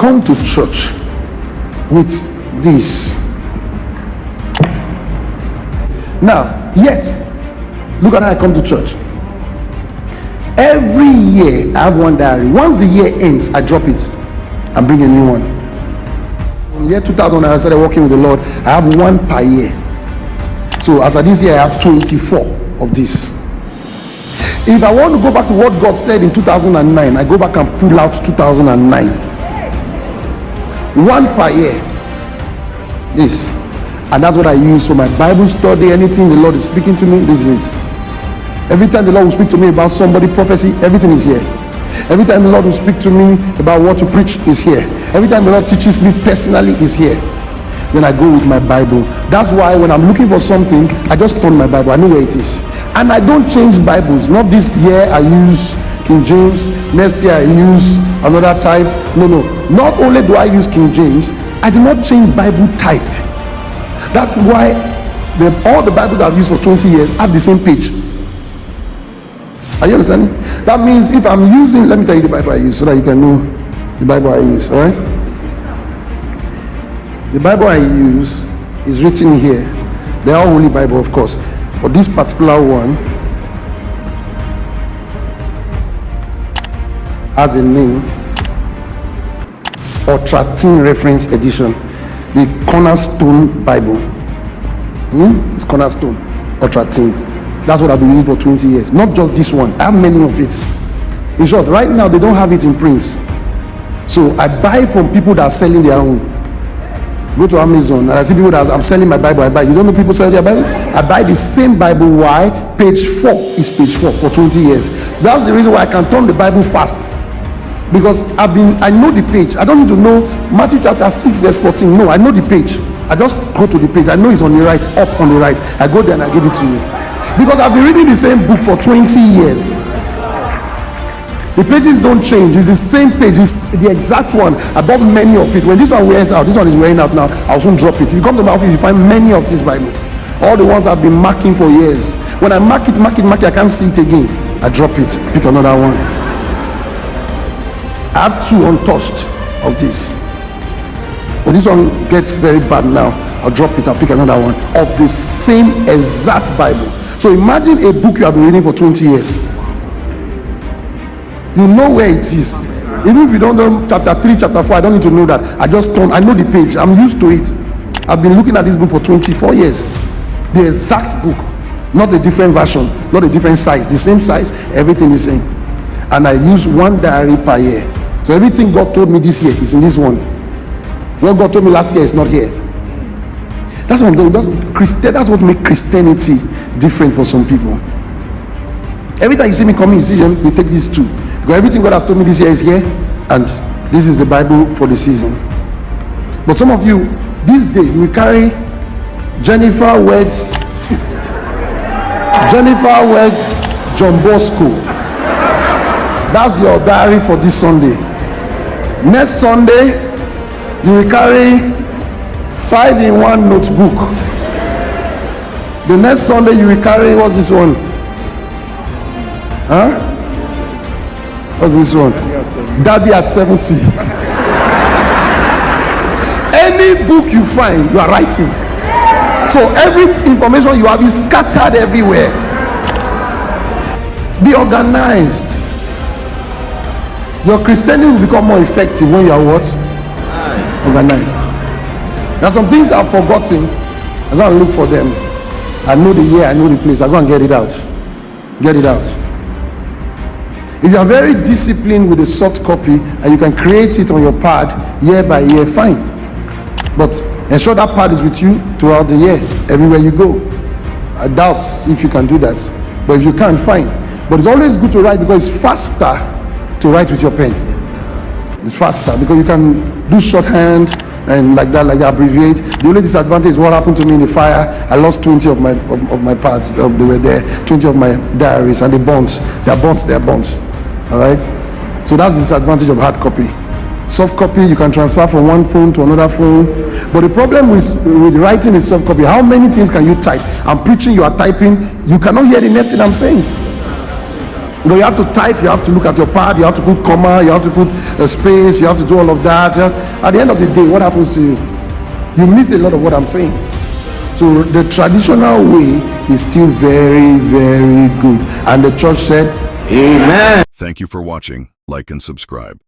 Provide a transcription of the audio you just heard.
come to church with this. Now, yet, look at how I come to church. Every year I have one diary. Once the year ends, I drop it and bring a new one. In the year 2000, I started working with the Lord. I have one per year. So as of this year, I have 24 of this. If I want to go back to what God said in 2009, I go back and pull out 2009. One per year. This. And that's what I use for my Bible study. Anything the Lord is speaking to me, this is it. Every time the Lord will speak to me about somebody, prophecy, everything is here. Every time the Lord will speak to me about what to preach, is here. Every time the Lord teaches me personally, is here. Then I go with my Bible. That's why when I'm looking for something, I just turn my Bible. I know where it is. And I don't change Bibles. Not this year I use King James. Next year I use another type. No. Not only do I use King James, I do not change Bible type. That's why all the Bibles I've used for 20 years have the same page. Are you understanding? That means if I'm using, let me tell you the Bible I use so that you can know the Bible I use. All right? The Bible I use is written here. They are Holy Bible, of course, but this particular one has a name, or 13 Reference Edition, the Cornerstone Bible. It's Cornerstone or 13. That's what I've been using for 20 years. Not just this one. I have many of it. In short, right now they don't have it in print. So I buy from people that are selling their own. Go to Amazon and I see people that I'm selling my Bible. I buy. You don't know people sell their Bible? I buy the same Bible. Why? Page 4 is page 4 for 20 years. That's the reason why I can turn the Bible fast. Because I know the page. I don't need to know Matthew chapter 6 verse 14. No, I know the page. I just go to the page. I know it's on the right, up on the right. I go there and I give it to you. Because I've been reading the same book for 20 years. The pages don't change. It's the same page. It's the exact one. I bought many of it. When this one wears out, this one is wearing out now, I'll soon drop it. If you come to my office, you find many of these Bibles. All the ones I've been marking for years. When I mark it, I can't see it again. I drop it, pick another one. I have 2 untouched of this. But this one gets very bad now. I'll drop it, I'll pick another one of the same exact Bible. So imagine a book you have been reading for 20 years. You know where it is. Even if you don't know chapter 3, chapter 4, I don't need to know that. I know the page. I'm used to it. I've been looking at this book for 24 years. The exact book. Not a different version, not a different size. The same size, everything is the same. And I use one diary per year. So everything God told me this year is in this one. What God told me last year is not here. That's what that's what makes Christianity different for some people. Every time you see me coming, you see them, they take these 2. Because everything God has told me this year is here, and this is the Bible for the season. But some of you, this day, you will carry Jennifer Words John Bosco. That's your diary for this Sunday. Next Sunday, you will carry 5-in-1 notebook. The next Sunday you will carry, what's this one? What's this one? Daddy at 70. Any book you find, you are writing. So every information you have is scattered everywhere. Be organized. Your Christianity will become more effective when you are what? Organized. There are some things I've forgotten. I go and look for them. I know the year, I know the place. I go and get it out. Get it out. If you are very disciplined with a soft copy and you can create it on your pad year by year, fine. But ensure that pad is with you throughout the year, everywhere you go. I doubt if you can do that. But if you can, fine. But it's always good to write because it's faster to write with your pen. It's faster because you can do shorthand and like that, abbreviate. The only disadvantage is what happened to me in the fire. I lost 20 of my parts. They were there, 20 of my diaries, and the bonds. They are bonds. All right. So that's the disadvantage of hard copy. Soft copy, you can transfer from one phone to another phone. But the problem with writing a soft copy, how many things can you type? I'm preaching, you are typing. You cannot hear the next thing I'm saying. Because you have to type, you have to look at your pad, you have to put comma, you have to put a space, you have to do all of that. At the end of the day, what happens to you? You miss a lot of what I'm saying. So the traditional way is still very, very good. And the church said, Amen. Thank you for watching. Like and subscribe.